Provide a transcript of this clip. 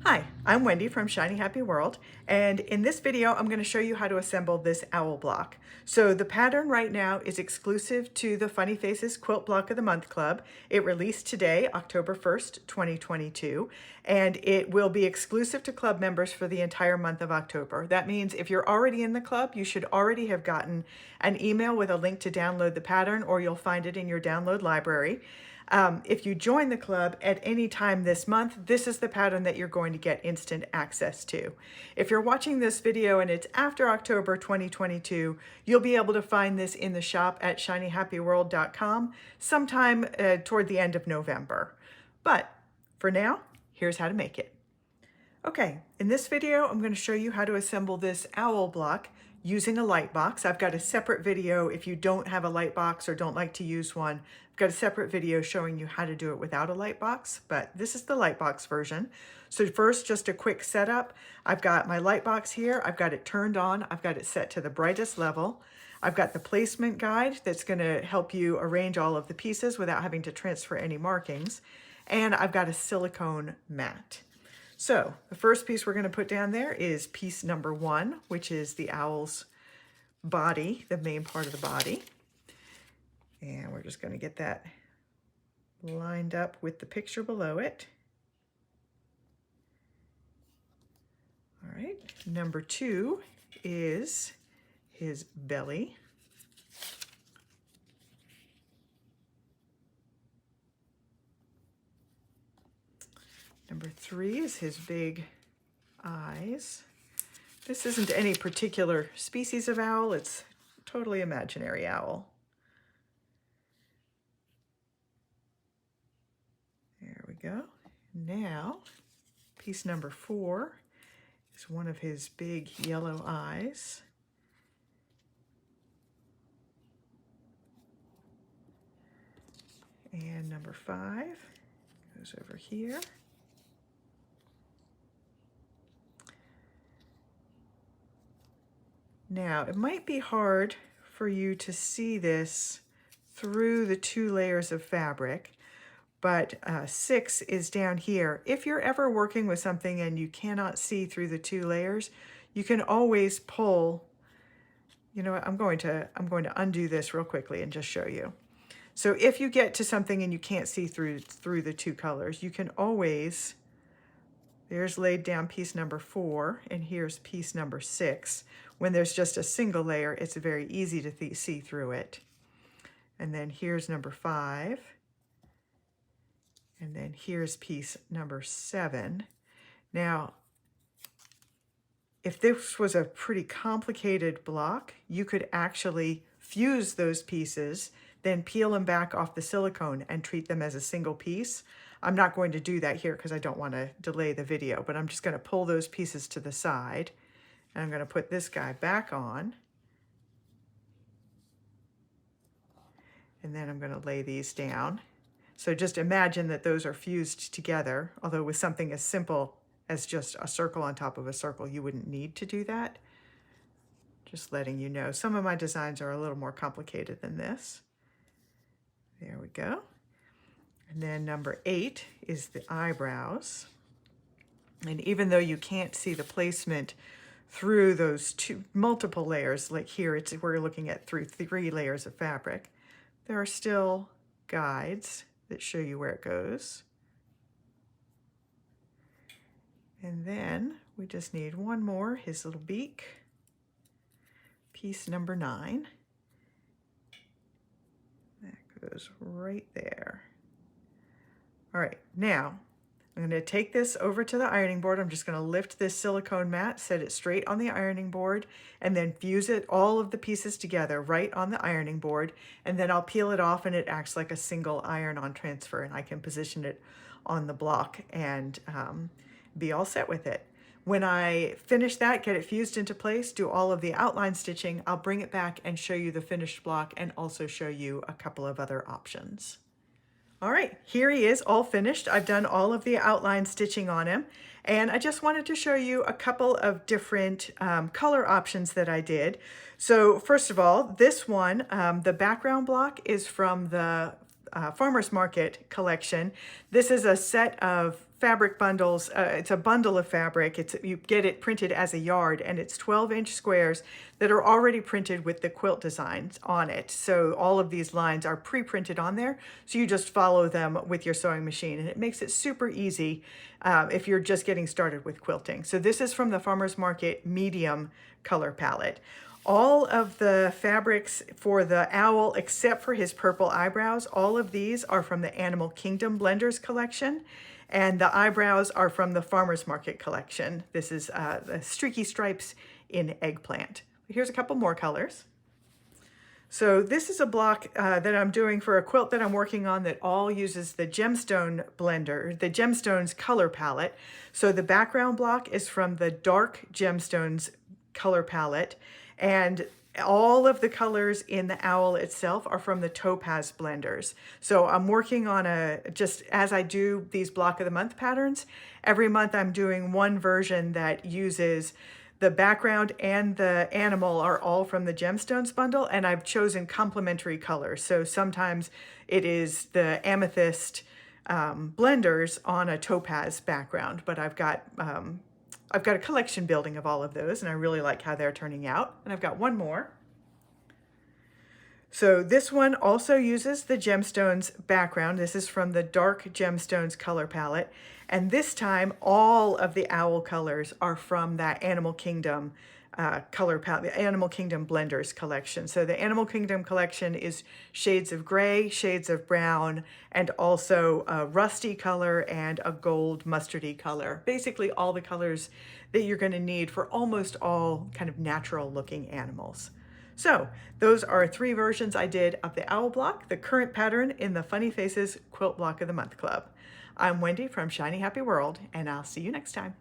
Hi, I'm Wendy from Shiny Happy World, and in this video I'm going to show you how to assemble this owl block. So the pattern right now is exclusive to the Funny Faces Quilt Block of the Month Club. It released today, October 1st, 2022, and it will be exclusive to club members for the entire month of October. That means if you're already in the club, you should already have gotten an email with a link to download the pattern, or you'll find it in your download library. If you join the club at any time this month, this is the pattern that you're going to get instant access to. If you're watching this video and it's after October 2022, you'll be able to find this in the shop at shinyhappyworld.com sometime toward the end of November. But for now, here's how to make it. Okay, in this video, I'm going to show you how to assemble this owl block using a light box. I've got a separate video if you don't have a light box or don't like to use one. I've got a separate video showing you how to do it without a light box, but this is the light box version. So first, just a quick setup. I've got my light box here. I've got it turned on. I've got it set to the brightest level. I've got the placement guide that's going to help you arrange all of the pieces without having to transfer any markings. And I've got a silicone mat. So the first piece we're going to put down there is piece number 1, which is the owl's body, the main part of the body. And we're just going to get that lined up with the picture below it. All right, number 2 is his belly. Number 3 is his big eyes. This isn't any particular species of owl, it's a totally imaginary owl. There we go. Now, piece number 4 is one of his big yellow eyes. And number 5 goes over here. Now, it might be hard for you to see this through the 2 layers of fabric, but 6 is down here. If you're ever working with something and you cannot see through the 2 layers, you can always pull, you know what, I'm going to undo this real quickly and just show you. So if you get to something and you can't see through the 2 colors, you can always, there's laid down piece number 4, and here's piece number 6. When there's just a single layer, it's very easy to see through it. And then here's number 5. And then here's piece number 7. Now, if this was a pretty complicated block, you could actually fuse those pieces, then peel them back off the silicone and treat them as a single piece. I'm not going to do that here because I don't want to delay the video, but I'm just going to pull those pieces to the side. And I'm going to put this guy back on. And then I'm going to lay these down. So just imagine that those are fused together, although with something as simple as just a circle on top of a circle, you wouldn't need to do that. Just letting you know. Some of my designs are a little more complicated than this. There we go. And then number 8 is the eyebrows. And even though you can't see the placement through those multiple layers, like here we're looking at through 3 layers of fabric, there are still guides that show you where it goes. And then we just need one more, his little beak, piece number 9. That goes right there. All right, now I'm going to take this over to the ironing board. I'm just going to lift this silicone mat, set it straight on the ironing board, and then fuse it, all of the pieces together right on the ironing board. And then I'll peel it off and it acts like a single iron-on transfer, and I can position it on the block and be all set with it. When I finish that, get it fused into place, do all of the outline stitching, I'll bring it back and show you the finished block and also show you a couple of other options. All right, here he is all finished. I've done all of the outline stitching on him, and I just wanted to show you a couple of different color options that I did. So first of all, this one, the background block is from the Farmer's Market collection. This is a set of fabric bundles. It's a bundle of fabric. You get it printed as a yard, and it's 12-inch squares that are already printed with the quilt designs on it. So all of these lines are pre-printed on there, so you just follow them with your sewing machine, and it makes it super easy if you're just getting started with quilting. So this is from the Farmer's Market medium color palette. All of the fabrics for the owl, except for his purple eyebrows, all of these are from the Animal Kingdom Blenders collection, and the eyebrows are from the Farmer's Market collection. This is the streaky stripes in eggplant. Here's a couple more colors. So this is a block that I'm doing for a quilt that I'm working on that all uses the gemstone blender, the gemstones color palette. So the background block is from the dark gemstones color palette, and all of the colors in the owl itself are from the topaz blenders. So I'm working on just as I do these block of the month patterns, every month I'm doing one version that uses the background and the animal are all from the gemstones bundle, and I've chosen complementary colors. So sometimes it is the amethyst blenders on a topaz background, but I've got a collection building of all of those, and I really like how they're turning out. And I've got one more. So this one also uses the gemstones background. This is from the dark gemstones color palette. And this time, all of the owl colors are from that Animal Kingdom color palette, the Animal Kingdom Blenders collection. So the Animal Kingdom collection is shades of gray, shades of brown, and also a rusty color and a gold mustardy color. Basically all the colors that you're going to need for almost all kind of natural looking animals. So those are 3 versions I did of the owl block, the current pattern in the Funny Faces Quilt Block of the Month Club. I'm Wendy from Shiny Happy World, and I'll see you next time.